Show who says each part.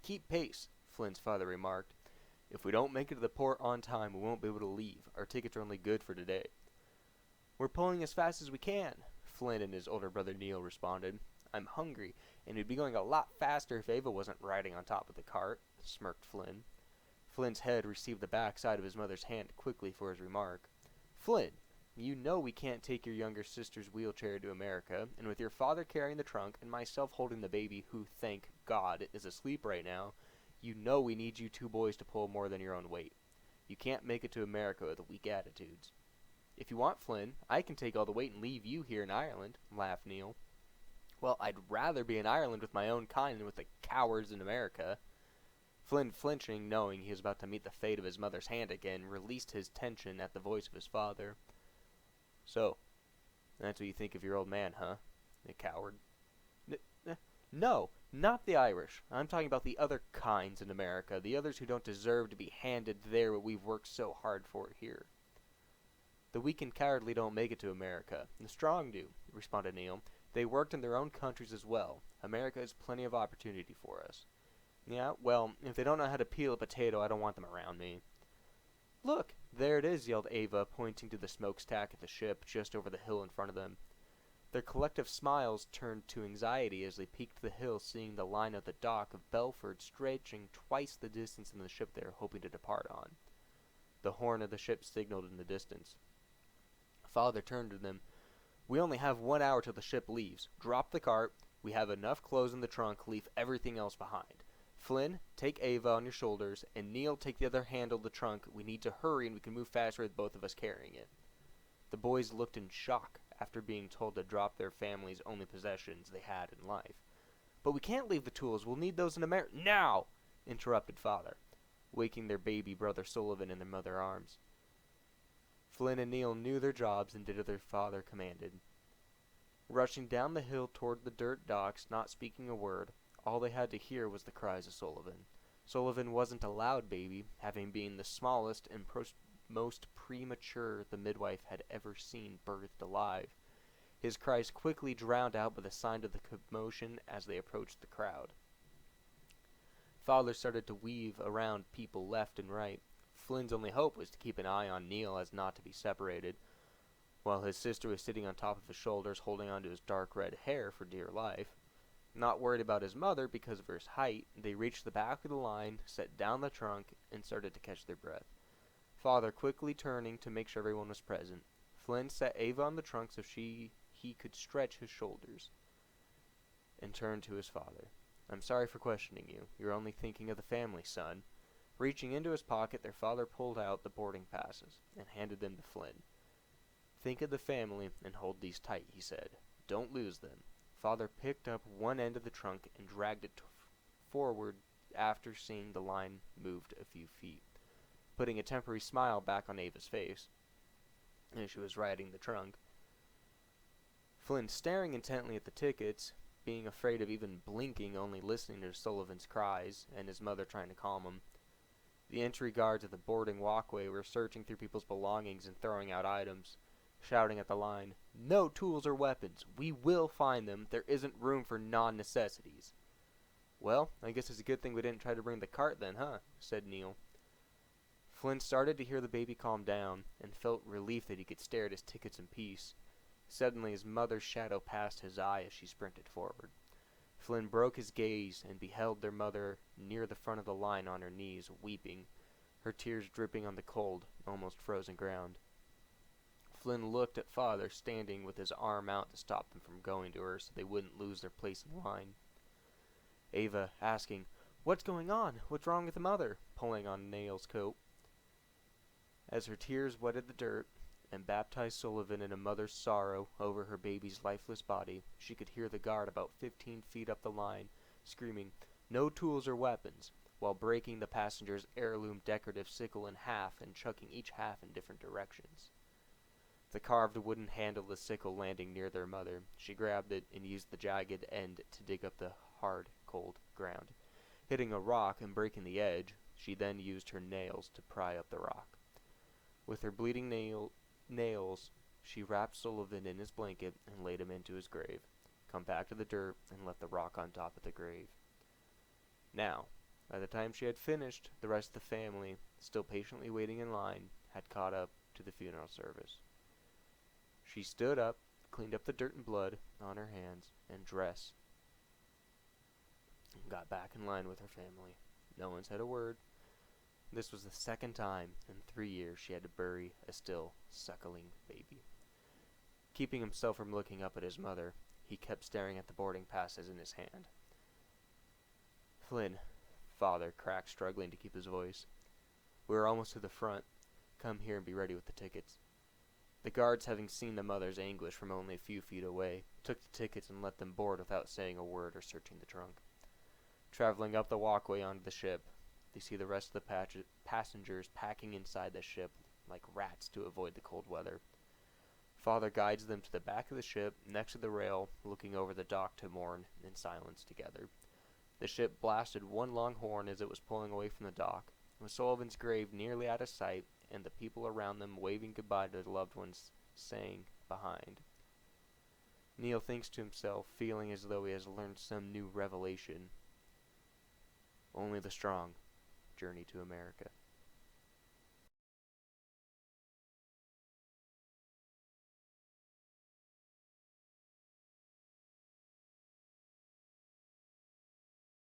Speaker 1: Keep pace, Flynn's father remarked. If we don't make it to the port on time, we won't be able to leave. Our tickets are only good for today. We're pulling as fast as we can, Flynn and his older brother Niall responded. I'm hungry, and we'd be going a lot faster if Eabha wasn't riding on top of the cart, smirked Flynn. Flynn's head received the back side of his mother's hand quickly for his remark. Flynn, you know we can't take your younger sister's wheelchair to America, and with your father carrying the trunk and myself holding the baby who, thank God, is asleep right now, you know we need you two boys to pull more than your own weight. You can't make it to America with weak attitudes. If you want, Flynn, I can take all the weight and leave you here in Ireland, laughed Niall. Well, I'd rather be in Ireland with my own kind than with the cowards in America. Flynn, flinching, knowing he was about to meet the fate of his mother's hand again, released his tension at the voice of his father. So, that's what you think of your old man, huh? The coward. No, not the Irish. I'm talking about the other kinds in America, the others who don't deserve to be handed there what we've worked so hard for here. The weak and cowardly don't make it to America. The strong do, responded Niall. They worked in their own countries as well. America has plenty of opportunity for us. Yeah, well, if they don't know how to peel a potato, I don't want them around me. Look, there it is, yelled Eabha, pointing to the smokestack at the ship just over the hill in front of them. Their collective smiles turned to anxiety as they peeked the hill, seeing the line of the dock of Belford stretching twice the distance in the ship they were hoping to depart on. The horn of the ship signaled in the distance. Father turned to them. We only have 1 hour till the ship leaves. Drop the cart. We have enough clothes in the trunk. Leave everything else behind. Flynn, take Eabha on your shoulders, and Niall, take the other handle of the trunk. We need to hurry, and we can move faster with both of us carrying it. The boys looked in shock after being told to drop their family's only possessions they had in life. But we can't leave the tools. We'll need those in America. Now! Interrupted Father, waking their baby brother Sullivan in their mother's arms. Flynn and Niall knew their jobs and did as their father commanded. Rushing down the hill toward the dirt docks, not speaking a word, all they had to hear was the cries of Sullivan. Sullivan wasn't a loud baby, having been the smallest and most premature the midwife had ever seen birthed alive. His cries quickly drowned out by the sound of the commotion as they approached the crowd. Father started to weave around people left and right. Flynn's only hope was to keep an eye on Niall as not to be separated, while his sister was sitting on top of his shoulders holding onto his dark red hair for dear life. Not worried about his mother because of her height, they reached the back of the line, set down the trunk, and started to catch their breath. Father quickly turning to make sure everyone was present. Flynn set Eabha on the trunk so he could stretch his shoulders, and turned to his father. I'm sorry for questioning you. You're only thinking of the family, son. Reaching into his pocket, their father pulled out the boarding passes and handed them to Flynn. Think of the family and hold these tight, he said. Don't lose them. Father picked up one end of the trunk and dragged it forward after seeing the line moved a few feet, putting a temporary smile back on Eabha's face as she was riding the trunk. Flynn staring intently at the tickets, being afraid of even blinking, only listening to Sullivan's cries and his mother trying to calm him. The entry guards at the boarding walkway were searching through people's belongings and throwing out items, shouting at the line, No tools or weapons. We will find them. There isn't room for non-necessities. Well, I guess it's a good thing we didn't try to bring the cart then, huh? Said Niall. Flynn started to hear the baby calm down, and felt relief that he could stare at his tickets in peace. Suddenly his mother's shadow passed his eye as she sprinted forward. Flynn broke his gaze and beheld their mother near the front of the line on her knees, weeping, her tears dripping on the cold, almost frozen ground. Flynn looked at Father, standing with his arm out to stop them from going to her so they wouldn't lose their place in line. Eabha asking, What's going on? What's wrong with the mother? Pulling on Niall's coat. As her tears wetted the dirt and baptized Sullivan in a mother's sorrow over her baby's lifeless body, she could hear the guard about 15 feet up the line screaming, No tools or weapons, while breaking the passenger's heirloom decorative sickle in half and chucking each half in different directions. The carved wooden handle of the sickle landing near their mother, she grabbed it and used the jagged end to dig up the hard, cold ground. Hitting a rock and breaking the edge, she then used her nails to pry up the rock. With her bleeding nails, she wrapped Sullivan in his blanket and laid him into his grave, compacted the dirt, and left the rock on top of the grave. Now, By the time she had finished, the rest of the family, still patiently waiting in line, had caught up to the funeral service. She stood up, cleaned up the dirt and blood on her hands and dress, and got back in line with her family. No one said a word. This was the second time in 3 years she had to bury a still suckling baby. Keeping himself from looking up at his mother, he kept staring at the boarding passes in his hand. "Flynn," Father cracked, struggling to keep his voice. "We are almost to the front. Come here and be ready with the tickets." The guards, having seen the mother's anguish from only a few feet away, took the tickets and let them board without saying a word or searching the trunk. Traveling up the walkway onto the ship, they see the rest of the passengers packing inside the ship like rats to avoid the cold weather. Father guides them to the back of the ship, next to the rail, looking over the dock to mourn in silence together. The ship blasted one long horn as it was pulling away from the dock, with Sullivan's grave nearly out of sight and the people around them waving goodbye to their loved ones saying behind. Niall thinks to himself, feeling as though he has learned some new revelation. Only the strong journey to America.